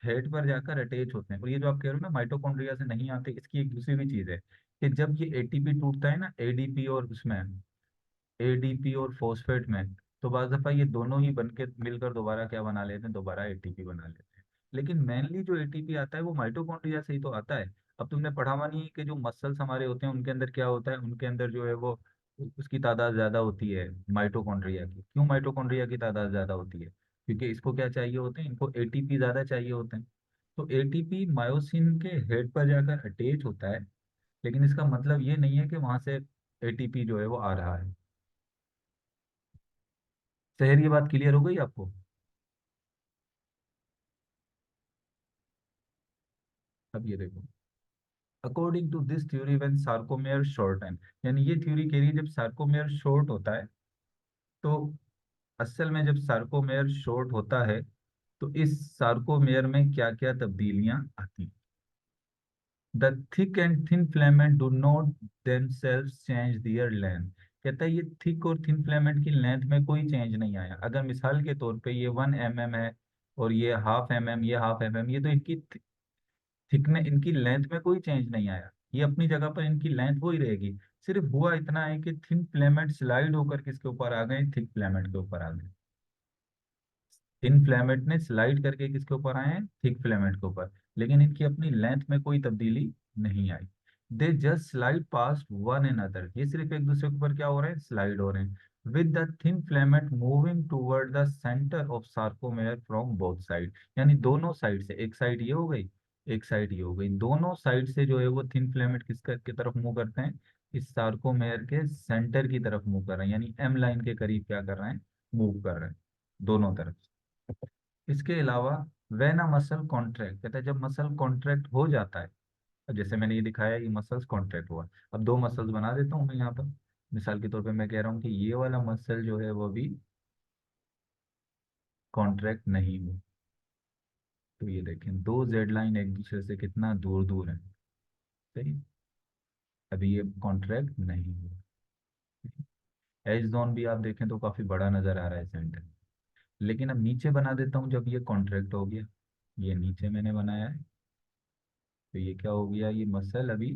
हेड पर जाकर अटैच होते हैं। और ये जो आप कह रहे हो ना माइटोकॉन्ड्रिया से नहीं आते, इसकी एक दूसरी भी चीज है कि जब ये एटीपी टूटता है ना एडीपी और उसमें, एडीपी और फॉस्फेट में, तो बाज दफा ये दोनों ही बन के मिलकर दोबारा क्या बना लेते हैं, दोबारा एटीपी बना लेते हैं। लेकिन मेनली जो एटीपी आता है वो माइटोकॉन्ड्रिया से ही तो आता है। अब तुमने पढ़ा हुआ नहीं है कि जो मसल्स हमारे होते हैं उनके अंदर क्या होता है, उनके अंदर जो है वो उसकी तादाद ज्यादा होती है माइटोकॉन्ड्रिया की। क्यों माइटोकॉन्ड्रिया की तादाद ज्यादा होती है, क्योंकि इसको क्या चाहिए होते हैं, इनको एटीपी ज्यादा चाहिए होते हैं। तो एटीपी मायोसिन के हेड पर जाकर अटैच होता है, लेकिन इसका मतलब ये नहीं है कि वहां से एटीपी जो है वो आ रहा है। शहर, ये बात क्लियर हो गई आपको। अब ये देखो, according to this theory when sarcomere shorten, यानी ये थ्योरी कह रही है जब सार्कोमेयर शॉर्ट होता है, तो असल में जब सार्कोमेयर शॉर्ट होता है तो इस सार्कोमेयर में क्या क्या तब्दीलियां आती हैं। The thick and thin filament do not themselves change their length. कहता है ये थिक और थिन फिलामेंट की लेंथ में कोई चेंज नहीं आया। अगर मिसाल के तौर पे ये 1 mm है और ये 1/2 mm, ये 1/2 mm, ये तो इनकी थिकनेस, इनकी लेंथ में कोई चेंज नहीं आया, ये अपनी जगह पर इनकी लेंथ वही रहेगी। सिर्फ हुआ इतना है कि थिन फिलामेंट स्लाइड होकर किसके ऊपर आ गए, थिक फिलामेंट के ऊपर आ गए। इन फिलामेंट ने स्लाइड करके किसके ऊपर आए हैं, थिक फिलामेंट के ऊपर, लेकिन इनकी अपनी लेंथ में कोई तब्दीली नहीं आई। They just slide past one another, ये सिर्फ एक दूसरे के ऊपर क्या हो रहे हैं, स्लाइड हो रहे हैं। With the thin filament moving toward the centre of sarcomere from both side, यानी दोनों साइड से, एक साइड ये हो गई, एक साइड ये हो गई, दोनों साइड से जो है वो थिन फिलामेंट की तरफ मूव करते हैं, इस सार्कोमेयर के सेंटर की तरफ मूव कर रहे हैं, यानी एम लाइन के करीब क्या कर रहे हैं, मूव कर रहे हैं दोनों तरफ। इसके अलावा वेन अ मसल कॉन्ट्रैक्ट, कहता है जब मसल कॉन्ट्रैक्ट हो जाता है, अब जैसे मैंने ये दिखाया ये मसल्स कॉन्ट्रैक्ट हुआ, अब दो मसल्स बना देता हूँ मैं यहाँ पर। मिसाल के तौर पे मैं कह रहा हूँ कि ये वाला मसल जो है वो भी कॉन्ट्रैक्ट नहीं हुआ। तो ये देखें दो जेड लाइन एक दूसरे से कितना दूर दूर है, सही। अभी ये कॉन्ट्रैक्ट नहीं हुआ। एज जोन भी आप देखें तो काफी बड़ा नजर आ रहा है सेंटर। लेकिन अब नीचे बना देता हूँ, जब ये कॉन्ट्रैक्ट हो गया, ये नीचे मैंने बनाया है, तो ये क्या हो गया, ये मसल अभी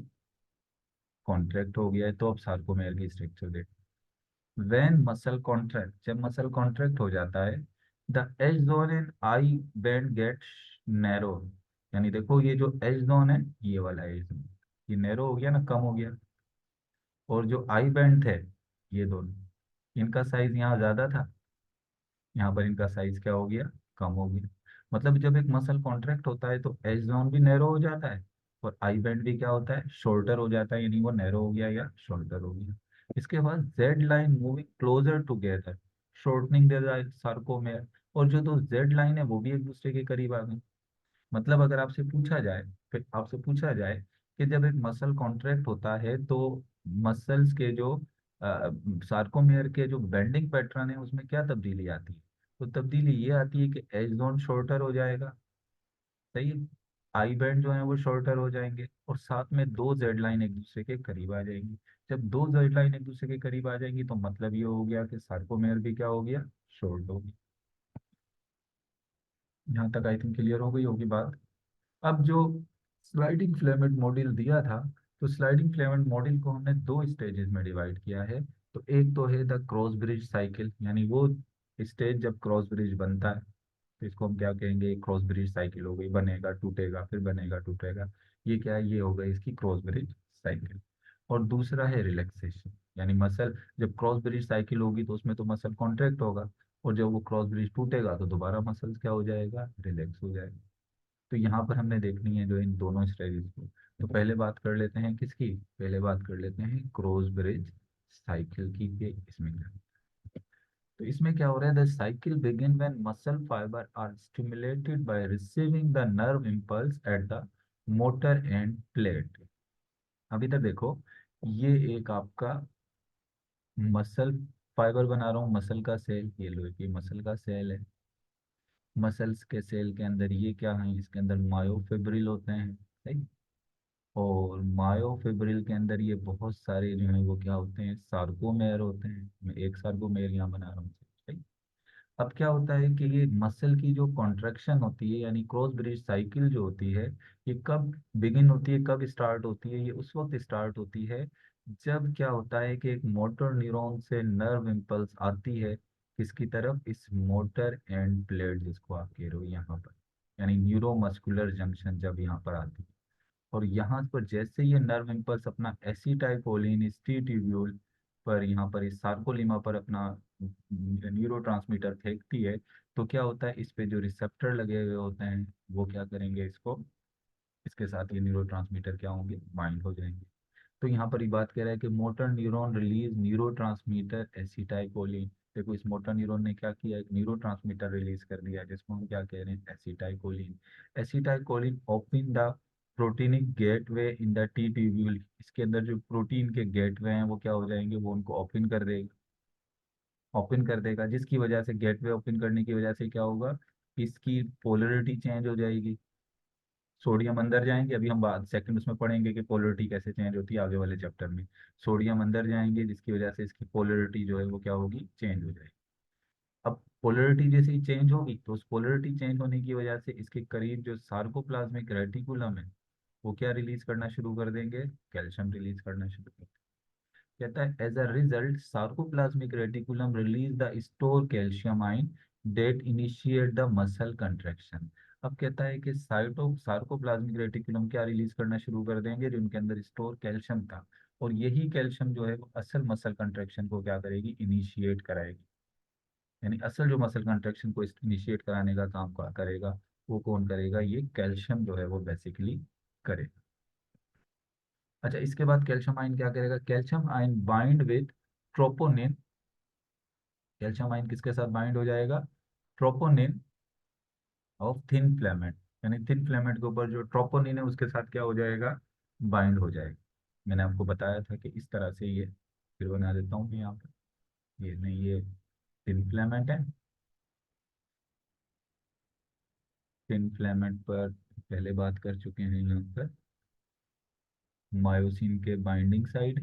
कॉन्ट्रैक्ट हो गया है। तो अब सार्कोमेयर की स्ट्रक्चर देख, व्हेन मसल कॉन्ट्रैक्ट, जब मसल कॉन्ट्रैक्ट हो जाता है, the H zone in I band gets narrow, यानी देखो ये जो एज जोन है, ये वाला एज जोन, ये नैरो हो गया ना, कम हो गया। और जो आई बैंड थे, ये दोनों, इनका साइज यहाँ ज्यादा था, यहाँ पर इनका साइज क्या हो गया, कम हो गया। मतलब जब एक मसल कॉन्ट्रैक्ट होता है तो एज जोन भी नैरो हो जाता है, और आई बैंड भी क्या होता है, शॉर्टर हो जाता है, यानी वो नैरो हो गया या शॉर्टर हो गया। इसके बाद Z line moving closer together, shortening the sarcomere, और जो दो जेड लाइन है वो भी एक दूसरे के करीब आ गई। मतलब अगर आपसे पूछा जाए, फिर आपसे पूछा जाए कि जब एक मसल कॉन्ट्रैक्ट होता है तो मसल्स के जो सार्कोमेयर के जो बेंडिंग पैटर्न है उसमें क्या तब्दीली आती है, तो तब्दीली ये आती है कि एज जोन शॉर्टर हो जाएगा, सही है, आई बैंड जो है वो शॉर्टर हो जाएंगे, और साथ में दो जेड लाइन एक दूसरे के करीब आ जाएंगी। जब दो जेड लाइन एक दूसरे के करीब आ जाएंगी तो मतलब ये हो गया कि सार्कोमेयर भी क्या हो गया, शॉर्ट हो गया। यहाँ तक आई थिंक क्लियर हो गई होगी बात। अब जो स्लाइडिंग फिलामेंट मॉडल दिया था, तो स्लाइडिंग फिलामेंट मॉडल को हमने दो स्टेजेस में डिवाइड किया है। तो एक तो है द क्रॉस ब्रिज साइकिल, यानी वो स्टेज जब क्रॉस ब्रिज बनता है, तो इसको हम क्या कहेंगे, क्रॉस ब्रिज साइकिल हो गई, बनेगा टूटेगा फिर बनेगा टूटेगा, ये क्या है, ये हो गई इसकी क्रॉस ब्रिज साइकिल। और दूसरा है रिलैक्सेशन, यानी मसल जब क्रॉस ब्रिज साइकिल होगी तो उसमें तो मसल कॉन्ट्रैक्ट होगा, और जब वो क्रॉस ब्रिज टूटेगा तो दोबारा मसल क्या हो जाएगा, रिलैक्स हो जाएगा। तो यहाँ पर हमने देखनी है जो इन दोनों स्ट्रेटजीज को। तो पहले बात कर लेते हैं किसकी, पहले बात कर लेते हैं क्रॉस ब्रिज साइकिल की, के इसमें क्या। तो इसमें क्या हो रहा है, the cycle begin when muscle fibre are stimulated by receiving the nerve impulse at the motor end plate. अब इधर देखो, ये एक आपका मसल फाइबर बना रहा हूँ, मसल का सेल, ये लो ये मसल का सेल है। मसल्स के सेल के अंदर ये क्या है, इसके अंदर मायोफिब्रिल होते हैं, सही। और मायोफिब्रिल के अंदर ये बहुत सारे जो हैं वो क्या होते हैं, सार्कोमेयर होते हैं। मैं एक सार्कोमेयर यहाँ बना रहा हूँ, सही। अब क्या होता है कि ये मसल की जो कॉन्ट्रैक्शन होती है, यानी क्रॉस ब्रिज साइकिल जो होती है, ये कब बिगिन होती है, कब स्टार्ट होती है, ये उस वक्त स्टार्ट होती है जब क्या होता है कि एक मोटर न्यूरॉन से नर्व इम्पल्स आती है किसकी तरफ, इस मोटर एंड प्लेट जिसको आप कह रहे हो यहाँ पर, यानी न्यूरोमस्कुलर जंक्शन जब यहाँ पर आती है। और यहाँ पर जैसे ये नर्व इम्पल्स अपना एसिटाइकोलिन इस टी ट्यूब्यूल पर, यहाँ पर इस सार्कोलिमा पर अपना न्यूरोट्रांसमीटर फेंकती है, तो क्या होता है, इस पे जो रिसेप्टर लगे हुए होते हैं वो क्या करेंगे, इसको, इसके साथ ये न्यूरोट्रांसमीटर क्या होंगे, बाइंड हो जाएंगे। तो यहाँ पर ये बात कह रहा है कि मोटर न्यूरॉन रिलीज न्यूरोट्रांसमीटर एसिटाइकोलिन। देखो इस मोटर न्यूरॉन ने क्या किया, एक न्यूरोट्रांसमीटर रिलीज कर दिया जिसको हम क्या कह रहे हैं, acetylcholine. Acetylcholine open the proteinic gateway in the T tubule, इसके अंदर जो प्रोटीन के गेटवे हैं वो क्या हो जाएंगे, वो उनको ओपन कर देगा, ओपन कर देगा, जिसकी वजह से गेटवे ओपन करने की वजह से क्या होगा, इसकी पोलरिटी चेंज हो जाएगी, सोडियम अंदर जाएंगे, अभी हम बात सेकंड उसमें पढ़ेंगे कि पोलरिटी कैसे चेंज होती है आगे वाले चैप्टर में। सोडियम अंदर जाएंगे जिसकी वजह से इसकी पोलरिटी जो है वो क्या होगी, चेंज हो जाएगी। अब पोलरिटी जैसे ही चेंज होगी तो उस पोलरिटी चेंज होने की वजह से इसके करीब जो सार्कोप्लाज्मिक रेटिकुलम है वो क्या रिलीज करना शुरू कर देंगे, कैल्शियम रिलीज करना शुरू कर देंगे। कहता है as a result sarcoplasmic reticulum release the store calcium ion that initiate the muscle contraction. अब कहता है कि सार्कोप्लाज्मिक रेटिकुलम क्या रिलीज करना शुरू कर देंगे, जो उनके अंदर स्टोर कैल्शियम था, और यही कैल्शियम जो है वो असल मसल कंट्रैक्शन को क्या करेगी, इनिशिएट कराएगी। यानी असल जो मसल कंट्रैक्शन को इनिशिएट कराने का काम करेगा, वो कौन करेगा, ये कैल्शियम जो है वो बेसिकली करेगा। अच्छा, इसके बाद कैल्शियम आयन क्या करेगा, calcium ion bind with troponin. Calcium ion किसके साथ बाइंड हो जाएगा, ट्रोपोनिन ऑफ थिन फिलामेंट। यानी थिन फिलामेंट के ऊपर जो ट्रोपोनिन है उसके साथ क्या हो जाएगा, बाइंड हो जाएगा। मैंने आपको बताया था कि इस तरह से ये, फिर बना देता हूँ यहाँ पर, ये नहीं, ये थिन फिलामेंट है। थिन फिलामेंट पर पहले बात कर चुके हैं यहाँ पर, मायोसिन के बाइंडिंग साइड,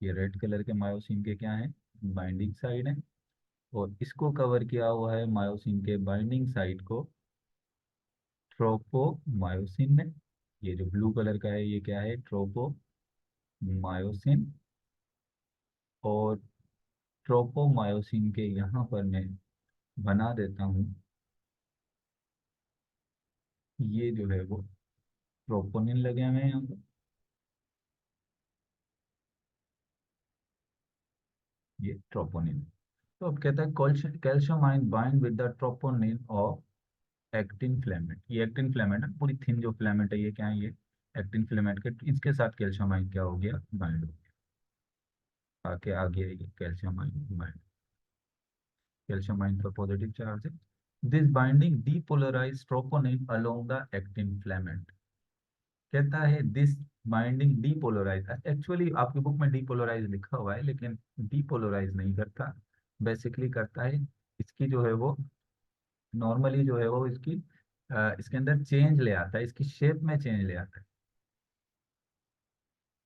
ये रेड कलर के मायोसिन के क्या है, बाइंडिंग साइड है। और इसको कवर किया हुआ है मायोसिन के बाइंडिंग साइड को ट्रोपोमायोसिन ने। ये जो ब्लू कलर का है ये क्या है, ट्रोपोमायोसिन। और ट्रोपोमायोसिन के यहाँ पर मैं बना देता हूँ, ये जो है वो ट्रोपोनिन लगे हुए हैं यहाँ पर, ये ट्रोपोनिन। तो अब कहता है calcium ion bind with the troponin of actin filament. ये एक्टिन फिलामेंट है, पूरी थिन जो फिलामेंट है ये क्या है, ये एक्टिन फिलामेंट के, इसके साथ कैल्शियम आयन क्या हो गया, बाइंड हो गया, आके आगे ये calcium ion bind, calcium ion पर पॉजिटिव चार्ज है। This binding depolarise troponin along the actin filament. कहता है दिस बाइंडिंग डीपोलराइज, एक्चुअली आपकी बुक में डीपोलराइज लिखा हुआ है लेकिन डीपोलराइज नहीं करता, बेसिकली करता है इसकी जो है वो, नॉर्मली जो है वो इसकी इसके अंदर चेंज ले आता है, इसकी शेप में चेंज ले आता है।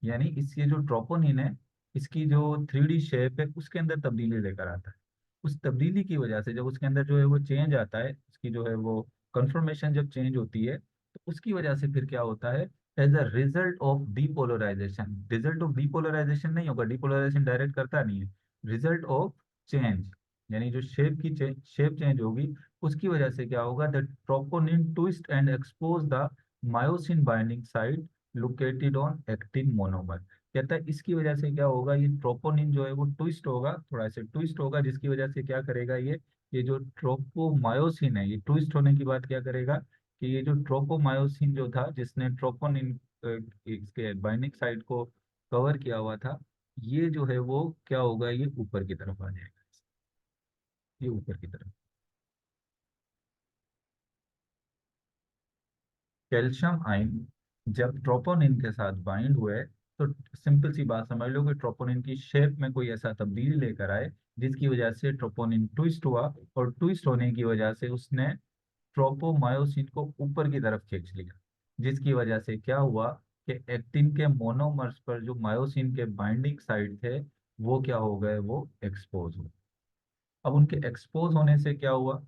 यानी इस ये जो ट्रोपोनिन है इसकी जो 3D शेप है उसके अंदर तब्दीली लेकर आता है। उस तब्दीली की वजह से जब उसके अंदर जो है वो चेंज आता है, उसकी जो है वो कंफर्मेशन जब चेंज होती है तो उसकी वजह से फिर क्या होता है, as a result of depolarisation. Result of depolarisation नहीं होगा, डीपोलराइजेशन डायरेक्ट करता नहीं है, रिजल्ट ऑफ चेंज, यानी जो शेप चेंज होगी उसकी वजह से क्या होगा, the troponin twist and expose the myosin binding site located on actin monomer. कहता है इसकी वजह से क्या होगा, ये ट्रोपोनिन जो है वो ट्विस्ट होगा, थोड़ा ऐसे ट्विस्ट होगा, जिसकी वजह से क्या करेगा ये जो ट्रोपोमायोसिन है ये ट्विस्ट होने की बात क्या करेगा, कि ये जो ट्रोपोमायोसिन जो था जिसने ट्रोपोनिन इसके बाइंडिंग साइट को कवर किया हुआ था, ये जो है वो क्या होगा, ये ऊपर की तरफ आ जाएगा, ये ऊपर की तरफ। कैल्शियम आयन जब ट्रोपोनिन के साथ बाइंड हुए तो सिंपल सी बात समझ लो कि ट्रोपोनिन की शेप में कोई ऐसा तब्दीली लेकर आए जिसकी वजह से ट्रोपोनिन ट्विस्ट हुआ, और ट्विस्ट होने की वजह से उसने ट्रोपोमायोसिन को ऊपर की तरफ खींच लिया, जिसकी वजह से क्या हुआ कि एक्टिन के मोनोमर्स पर जो मायोसिन के बाइंडिंग साइड थे वो क्या हो गए, वो एक्सपोज हो। अब उनके एक्सपोज होने से क्या हुआ,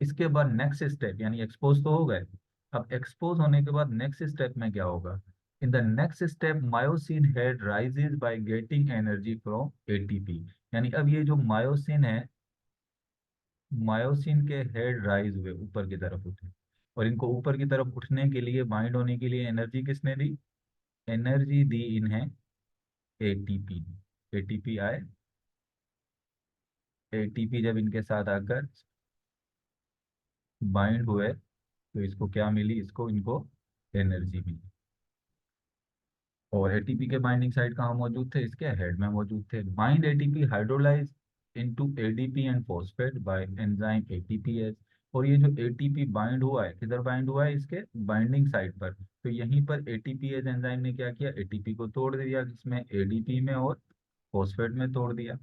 इसके बाद नेक्स्ट स्टेप, यानी एक्सपोज तो हो गए, अब एक्सपोज होने के बाद नेक्स्ट स्टेप में क्या होगा, in the next step myosin head rises by getting energy from ATP. यानी अब ये जो मायोसिन है, मायोसिन के हेड राइज हुए, ऊपर की तरफ उठे, और इनको ऊपर की तरफ उठने के लिए, बाइंड होने के लिए एनर्जी किसने दी, एनर्जी दी इन्हें एटीपी। एटीपी आए, एटीपी जब इनके साथ आकर बाइंड हुए तो इसको क्या मिली, इसको इनको एनर्जी मिली। और एटीपी के बाइंडिंग साइट कहाँ मौजूद थे, इसके हेड में मौजूद थे। Bind ATP hydrolyse into ADP and phosphate bye enzyme ATPase. और ये जो एटीपी बाइंड हुआ है, किधर बाइंड हुआ है, इसके बाइंडिंग साइट पर, तो यहीं पर एटीपीएस एंजाइम ने क्या किया, एटीपी को तोड़ दिया, जिसमें एडीपी में और फॉस्फेट में तोड़ दिया।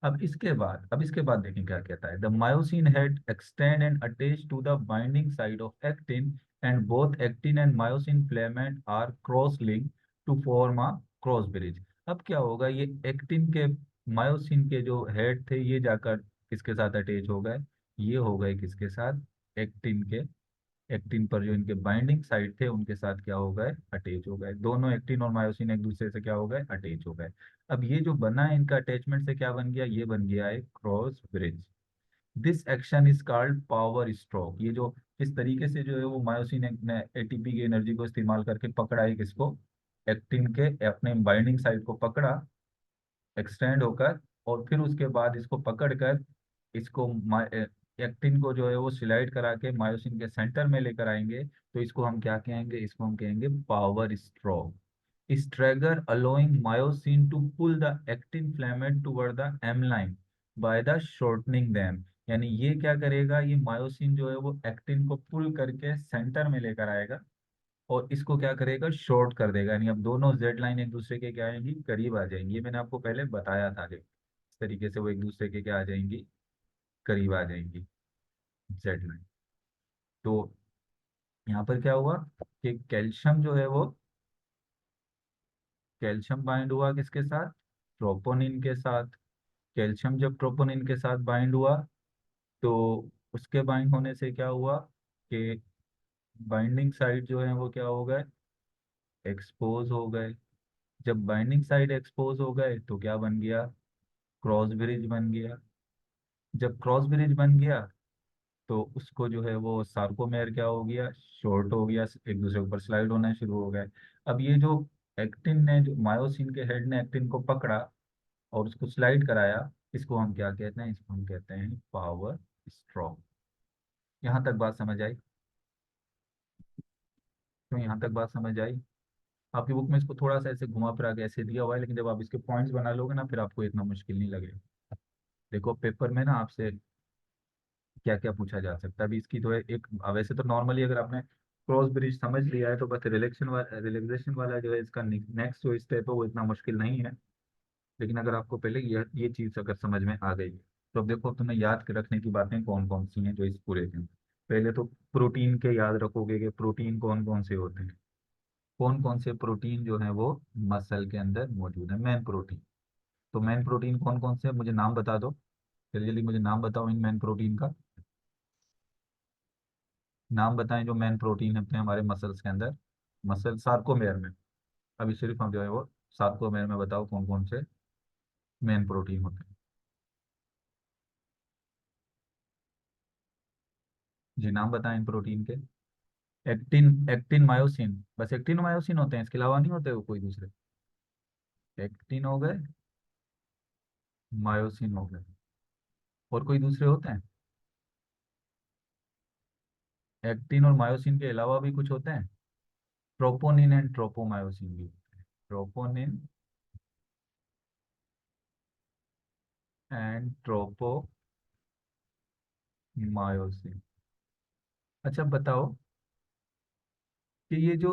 अब इसके बाद देखें क्या कहता है। The myosin head extend and attach to the binding side of actin and both actin and myosin filament are cross link to form a cross bridge. अब क्या होगा, ये एक्टिन के मायोसिन के जो हेड थे ये जाकर किसके साथ अटैच हो गए, ये हो गए किसके साथ, एक्टिन के, एक्टिन पर जो इनके बाइंडिंग साइड थे उनके साथ क्या हो गए, अटैच हो गए। दोनों एक्टिन और मायोसिन एक दूसरे से क्या हो गए, अटैच हो गए। अब ये जो बना है इनका अटैचमेंट से क्या बन गया, ये बन गया है cross bridge. This action is called power stroke. ये जो इस तरीके से जो है वो मायोसिन ने एटीपी की एनर्जी को इस्तेमाल करके पकड़ा है किसको, एक्टिन के अपने बाइंडिंग साइड को पकड़ा एक्सटेंड होकर, और फिर उसके बाद इसको पकड़कर इसको एक्टिन को जो है वो स्लाइड करा के मायोसिन के सेंटर में लेकर आएंगे। तो इसको हम क्या कहेंगे, इसको हम कहेंगे पावर स्ट्रोक। स्ट्रैगर allowing myosin to pull the actin filament toward the M line by the shortening them. यानी ये क्या करेगा, ये मायोसिन जो है वो एक्टिन को पुल करके सेंटर में लेकर आएगा और इसको क्या करेगा, शॉर्ट कर देगा। यानी अब दोनों जेड लाइन एक दूसरे के क्या आएंगी, करीब आ जाएंगी। ये मैंने आपको पहले बताया था कि इस तरीके से वो एक दूसरे के क्या आ जाएंगी, करीब आ जाएंगी, जेड लाइन। तो यहाँ पर क्या हुआ कि कैल्शियम जो है वो, कैल्शियम बाइंड हुआ किसके साथ, ट्रोपोनिन के साथ। कैल्शियम जब ट्रोपोनिन के साथ बाइंड हुआ तो उसके बाइंड होने से क्या हुआ कि बाइंडिंग साइड जो है वो क्या हो गए, एक्सपोज हो गए। जब बाइंडिंग साइड एक्सपोज हो गए तो क्या बन गया, क्रॉस ब्रिज बन गया। जब क्रॉस ब्रिज बन गया तो उसको जो है वो सार्कोमेर क्या हो गया, शॉर्ट हो गया, एक दूसरे के ऊपर स्लाइड होना शुरू हो गए। अब ये जो एक्टिन ने, जो मायोसिन के हेड ने एक्टिन को पकड़ा और उसको स्लाइड कराया, इसको हम क्या कहते हैं, इसको हम कहते हैं पावर स्ट्रोक। यहाँ तक बात समझ आई, तो यहाँ तक बात समझ आई। आपकी बुक में इसको थोड़ा सा ऐसे घुमा फिरा के ऐसे दिया हुआ है, लेकिन जब आप इसके पॉइंट्स बना लोगे ना फिर आपको इतना मुश्किल नहीं लगेगा। देखो पेपर में ना आपसे क्या क्या पूछा जा सकता है। अभी इसकी तो एक, वैसे तो नॉर्मली अगर आपने क्रॉस ब्रिज समझ लिया है तो बस रिलैक्सेशन वाला जो है इसका नेक्स्ट जो स्टेप है वो इतना मुश्किल नहीं है। लेकिन अगर आपको पहले ये चीज अगर समझ में आ गई तो अब देखो तुम्हें याद रखने की बातें कौन कौन सी हैं जो इस पूरे के अंदर। पहले तो प्रोटीन के याद रखोगे कि प्रोटीन कौन कौन से होते हैं, कौन कौन से प्रोटीन जो है वो मसल के अंदर मौजूद है, मेन प्रोटीन। तो मेन प्रोटीन कौन कौन से हैं? मुझे नाम बता दो, जल्दी जल्दी मुझे नाम बताओ इन मेन प्रोटीन का। नाम बताएं जो मेन प्रोटीन होते हैं हमारे मसल्स के अंदर, मसल सार्कोमेयर में। अभी सिर्फ हम जो है वो सार्कोमेयर में बताओ कौन कौन से मेन प्रोटीन होते हैं। जी नाम बताएं इन प्रोटीन के। एक्टिन, एक्टिन मायोसिन, बस एक्टिन मायोसिन होते हैं, इसके अलावा नहीं होते वो कोई दूसरे। एक्टिन हो गए, मायोसिन हो गए, और कोई दूसरे होते हैं? एक्टिन और मायोसिन के अलावा भी कुछ होते हैं, ट्रोपोनिन एंड ट्रोपोमायोसिन भी होते हैं। Troponin and tropomyosin. अच्छा बताओ कि ये जो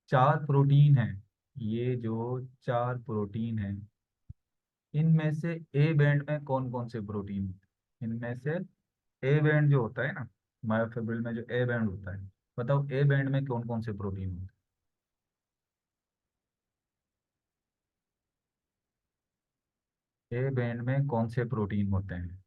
चार प्रोटीन है, ये जो चार प्रोटीन है, इनमें से ए बैंड में कौन कौन से प्रोटीन होते हैं? इनमें से ए बैंड जो होता है ना, मायोफिब्रिल में जो ए बैंड होता है, बताओ ए बैंड में कौन कौन से प्रोटीन होते हैं? ए बैंड में कौन से प्रोटीन होते हैं?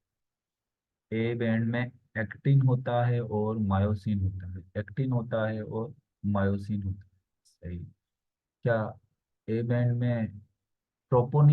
ए बैंड में एक्टिन होता है और मायोसिन होता है, एक्टिन होता है और मायोसिन होता है। सही। क्या ए बैंड में ट्रोपोनिन